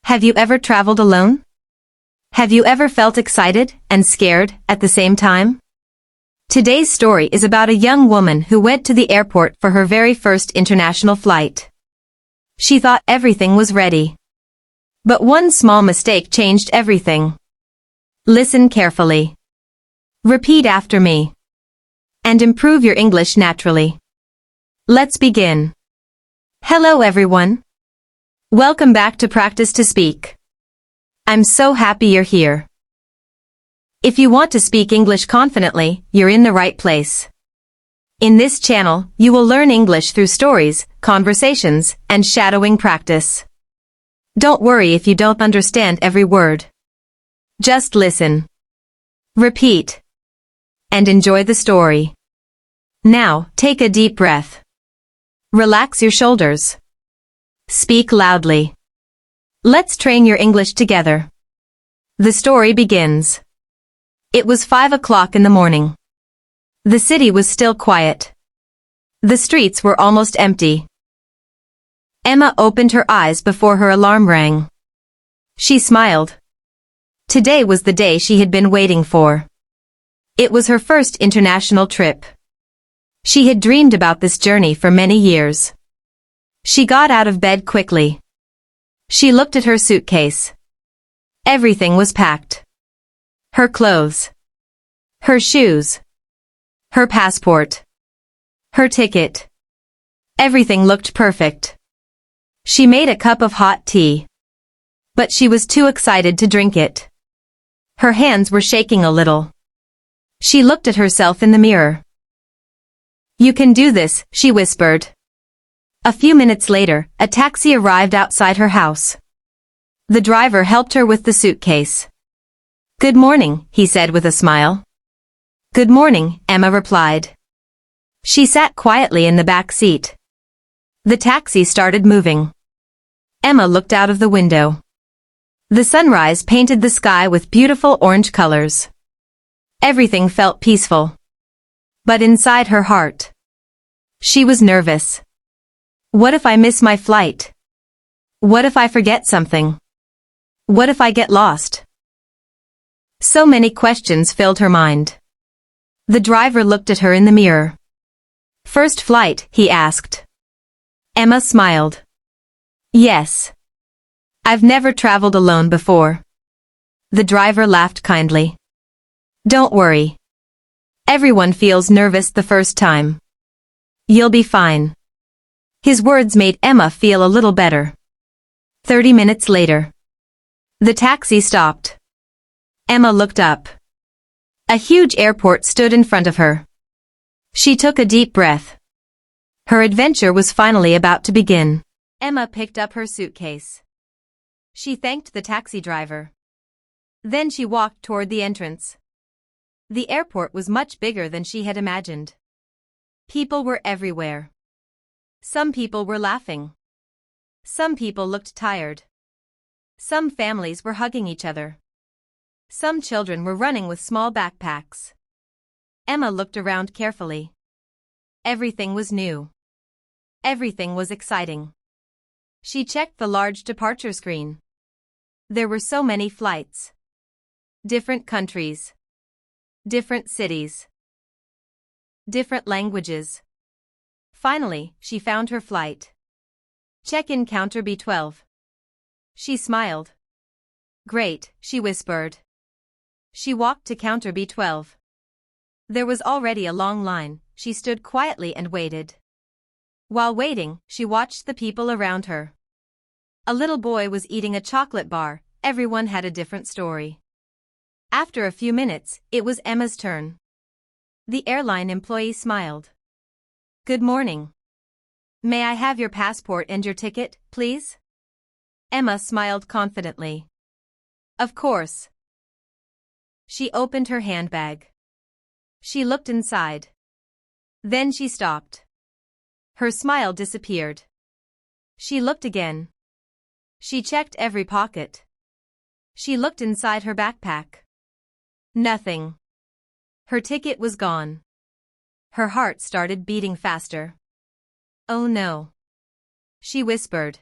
Have you ever traveled alone? Have you ever felt excited and scared at the same time? Today's story is about a young woman who went to the airport for her very first international flight. She thought everything was ready. But one small mistake changed everything. Listen carefully. Repeat after me. And improve your English naturally. Let's begin. Hello everyone. Welcome back to Practice to Speak. I'm so happy you're here. If you want to speak English confidently, you're in the right place. In this channel, you will learn English through stories, conversations, and shadowing practice. Don't worry if you don't understand every word. Just listen. Repeat. And enjoy the story. Now, take a deep breath. Relax your shoulders. Speak loudly. Let's train your English together. The story begins. It was 5 o'clock in the morning. The city was still quiet. The streets were almost empty. Emma opened her eyes before her alarm rang. She smiled. Today was the day she had been waiting for. It was her first international trip. She had dreamed about this journey for many years. She got out of bed quickly. She looked at her suitcase. Everything was packed. Her clothes. Her shoes. Her passport. Her ticket. Everything looked perfect. She made a cup of hot tea. But she was too excited to drink it. Her hands were shaking a little. She looked at herself in the mirror. "You can do this," she whispered. A few minutes later, a taxi arrived outside her house. The driver helped her with the suitcase. "Good morning," he said with a smile. "Good morning," Emma replied. She sat quietly in the back seat. The taxi started moving. Emma looked out of the window. The sunrise painted the sky with beautiful orange colors. Everything felt peaceful. But inside her heart, she was nervous. What if I miss my flight? What if I forget something? What if I get lost? So many questions filled her mind. The driver looked at her in the mirror. "First flight?" he asked. Emma smiled. "Yes. I've never traveled alone before." The driver laughed kindly. "Don't worry. Everyone feels nervous the first time. You'll be fine." His words made Emma feel a little better. 30 minutes later. The taxi stopped. Emma looked up. A huge airport stood in front of her. She took a deep breath. Her adventure was finally about to begin. Emma picked up her suitcase. She thanked the taxi driver. Then she walked toward the entrance. The airport was much bigger than she had imagined. People were everywhere. Some people were laughing. Some people looked tired. Some families were hugging each other. Some children were running with small backpacks. Emma looked around carefully. Everything was new. Everything was exciting. She checked the large departure screen. There were so many flights. Different countries. Different cities. Different languages. Finally, she found her flight. Check-in counter B12. She smiled. "Great," she whispered. She walked to counter B12. There was already a long line. She stood quietly and waited. While waiting, she watched the people around her. A little boy was eating a chocolate bar. Everyone had a different story. After a few minutes, it was Emma's turn. The airline employee smiled. "Good morning. May I have your passport and your ticket, please?" Emma smiled confidently. "Of course." She opened her handbag. She looked inside. Then she stopped. Her smile disappeared. She looked again. She checked every pocket. She looked inside her backpack. Nothing. Her ticket was gone. Her heart started beating faster. "Oh no," she whispered.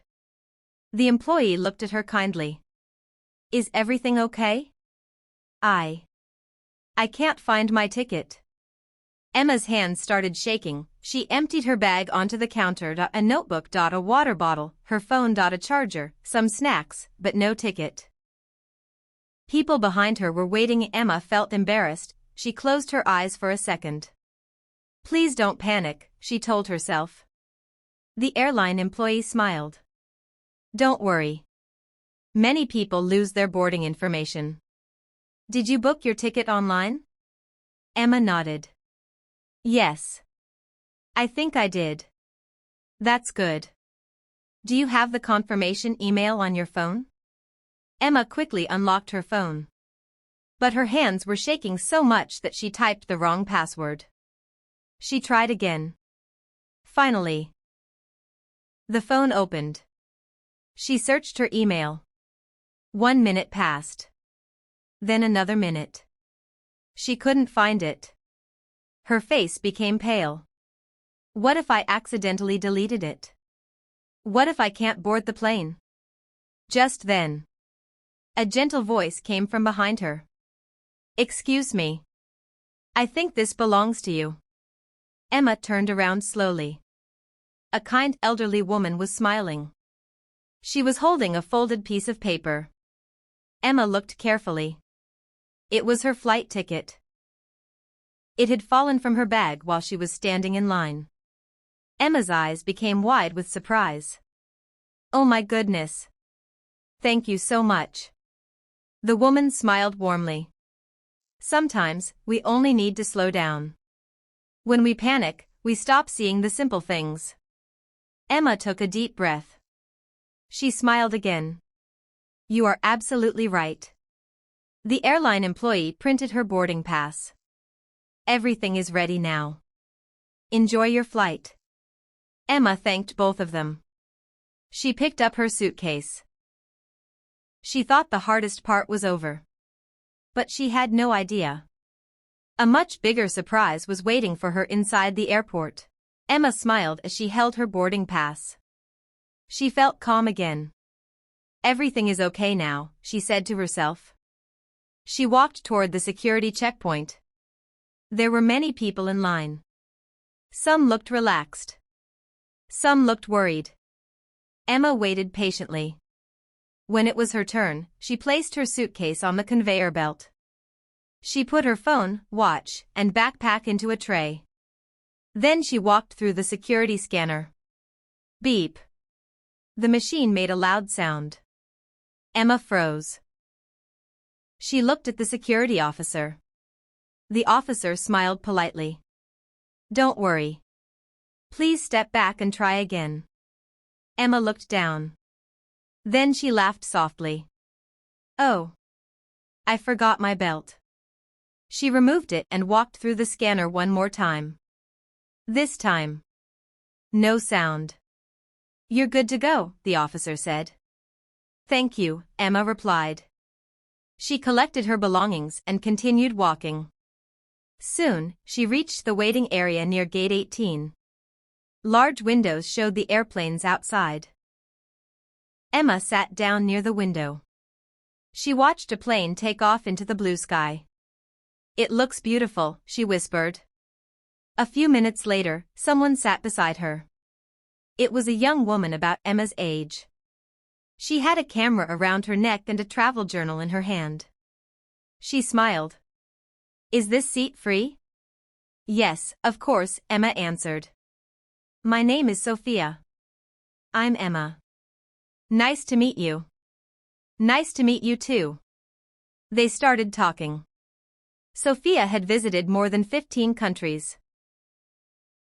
The employee looked at her kindly. Is everything okay? I can't find my ticket. Emma's hands started shaking. She emptied her bag onto the counter. A notebook. A water bottle, her phone. A charger, some snacks, but no ticket. People behind her were waiting. Emma felt embarrassed. She closed her eyes for a second. Please don't panic, she told herself. The airline employee smiled. Don't worry. Many people lose their boarding information. Did you book your ticket online? Emma nodded. Yes. I think I did. That's good. Do you have the confirmation email on your phone? Emma quickly unlocked her phone. But her hands were shaking so much that she typed the wrong password. She tried again. Finally, the phone opened. She searched her email. 1 minute passed. Then another minute. She couldn't find it. Her face became pale. What if I accidentally deleted it? What if I can't board the plane? Just then, a gentle voice came from behind her. Excuse me. I think this belongs to you. Emma turned around slowly. A kind elderly woman was smiling. She was holding a folded piece of paper. Emma looked carefully. It was her flight ticket. It had fallen from her bag while she was standing in line. Emma's eyes became wide with surprise. Oh my goodness. Thank you so much. The woman smiled warmly. Sometimes, we only need to slow down. When we panic, we stop seeing the simple things. Emma took a deep breath. She smiled again. You are absolutely right. The airline employee printed her boarding pass. Everything is ready now. Enjoy your flight. Emma thanked both of them. She picked up her suitcase. She thought the hardest part was over. But she had no idea. A much bigger surprise was waiting for her inside the airport. Emma smiled as she held her boarding pass. She felt calm again. Everything is okay now, she said to herself. She walked toward the security checkpoint. There were many people in line. Some looked relaxed. Some looked worried. Emma waited patiently. When it was her turn, she placed her suitcase on the conveyor belt. She put her phone, watch, and backpack into a tray. Then she walked through the security scanner. Beep. The machine made a loud sound. Emma froze. She looked at the security officer. The officer smiled politely. Don't worry. Please step back and try again. Emma looked down. Then she laughed softly. Oh. I forgot my belt. She removed it and walked through the scanner one more time. This time, no sound. You're good to go, the officer said. Thank you, Emma replied. She collected her belongings and continued walking. Soon, she reached the waiting area near Gate 18. Large windows showed the airplanes outside. Emma sat down near the window. She watched a plane take off into the blue sky. It looks beautiful, she whispered. A few minutes later, someone sat beside her. It was a young woman about Emma's age. She had a camera around her neck and a travel journal in her hand. She smiled. Is this seat free? Yes, of course, Emma answered. My name is Sophia. I'm Emma. Nice to meet you. Nice to meet you too. They started talking. Sophia had visited more than 15 countries.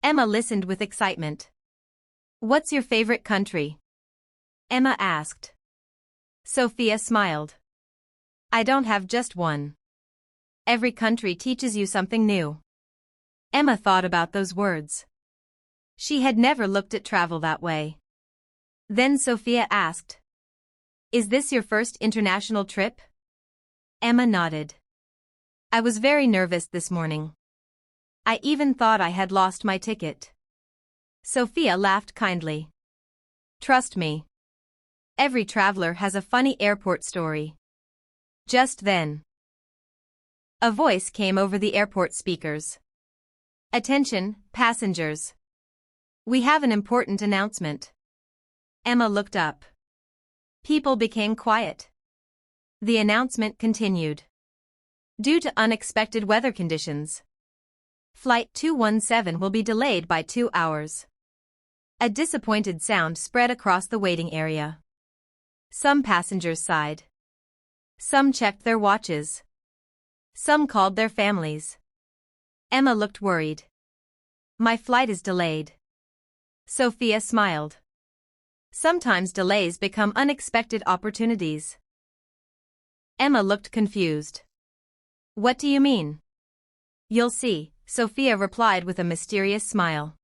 Emma listened with excitement. What's your favorite country? Emma asked. Sophia smiled. I don't have just one. Every country teaches you something new. Emma thought about those words. She had never looked at travel that way. Then Sophia asked, Is this your first international trip? Emma nodded. I was very nervous this morning. I even thought I had lost my ticket. Sophia laughed kindly. Trust me. Every traveler has a funny airport story. Just then, a voice came over the airport speakers. Attention, passengers. We have an important announcement. Emma looked up. People became quiet. The announcement continued. Due to unexpected weather conditions, Flight 217 will be delayed by 2 hours. A disappointed sound spread across the waiting area. Some passengers sighed. Some checked their watches. Some called their families. Emma looked worried. My flight is delayed. Sophia smiled. Sometimes delays become unexpected opportunities. Emma looked confused. What do you mean? You'll see, Sophia replied with a mysterious smile.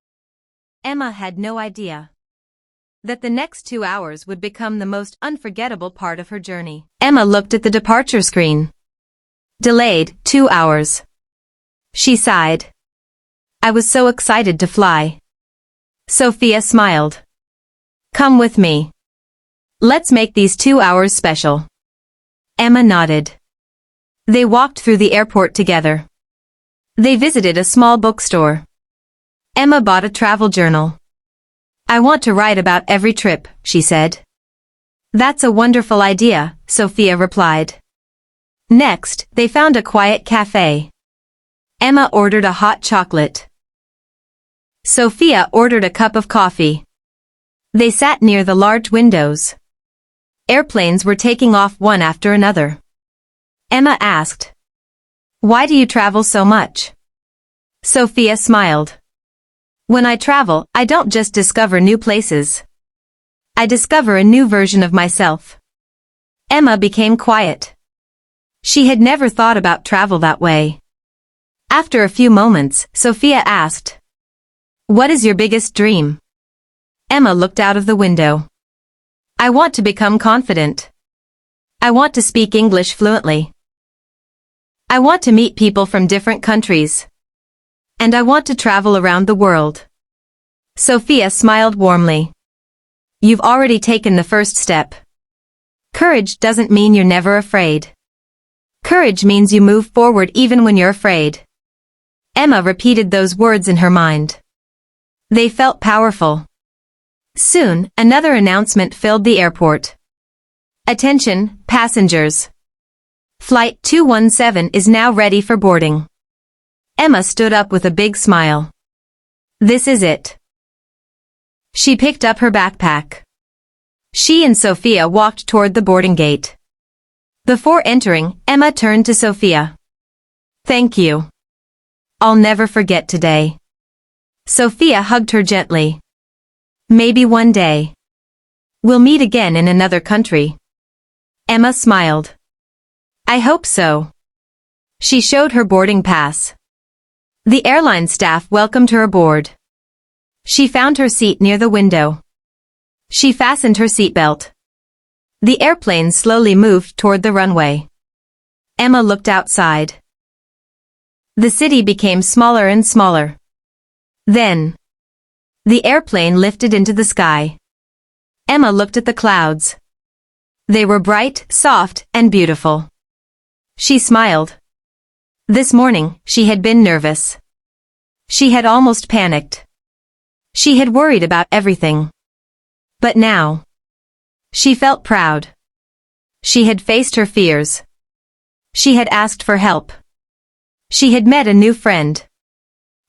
Emma had no idea that the next 2 hours would become the most unforgettable part of her journey. Emma looked at the departure screen. Delayed, 2 hours. She sighed. I was so excited to fly. Sophia smiled. Come with me. Let's make these 2 hours special. Emma nodded. They walked through the airport together. They visited a small bookstore. Emma bought a travel journal. I want to write about every trip, she said. That's a wonderful idea, Sophia replied. Next, they found a quiet cafe. Emma ordered a hot chocolate. Sophia ordered a cup of coffee. They sat near the large windows. Airplanes were taking off one after another. Emma asked, Why do you travel so much? Sophia smiled. When I travel, I don't just discover new places. I discover a new version of myself. Emma became quiet. She had never thought about travel that way. After a few moments, Sophia asked, What is your biggest dream? Emma looked out of the window. I want to become confident. I want to speak English fluently. I want to meet people from different countries. And I want to travel around the world. Sophia smiled warmly. You've already taken the first step. Courage doesn't mean you're never afraid. Courage means you move forward even when you're afraid. Emma repeated those words in her mind. They felt powerful. Soon, another announcement filled the airport. Attention, passengers. Flight 217 is now ready for boarding. Emma stood up with a big smile. This is it. She picked up her backpack. She and Sophia walked toward the boarding gate. Before entering, Emma turned to Sophia. Thank you. I'll never forget today. Sophia hugged her gently. Maybe one day. We'll meet again in another country. Emma smiled. I hope so. She showed her boarding pass. The airline staff welcomed her aboard. She found her seat near the window. She fastened her seatbelt. The airplane slowly moved toward the runway. Emma looked outside. The city became smaller and smaller. Then, the airplane lifted into the sky. Emma looked at the clouds. They were bright, soft, and beautiful. She smiled. This morning, she had been nervous. She had almost panicked. She had worried about everything. But now, she felt proud. She had faced her fears. She had asked for help. She had met a new friend.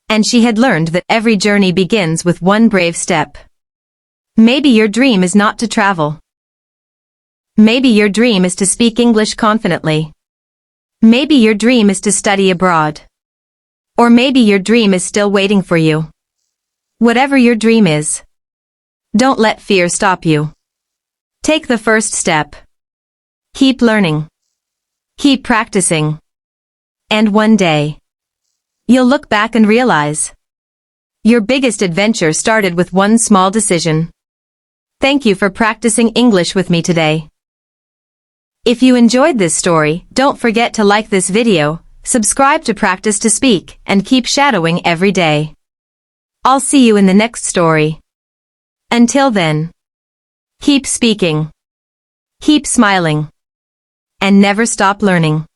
And she had learned that every journey begins with one brave step. Maybe your dream is not to travel. Maybe your dream is to speak English confidently. Maybe your dream is to study abroad. Or maybe your dream is still waiting for you. Whatever your dream is, don't let fear stop you. Take the first step. Keep learning. Keep practicing. And one day, you'll look back and realize your biggest adventure started with one small decision. Thank you for practicing English with me today. If you enjoyed this story, don't forget to like this video, subscribe to practice to speak, and keep shadowing every day. I'll see you in the next story. Until then, keep speaking. Keep smiling. And never stop learning.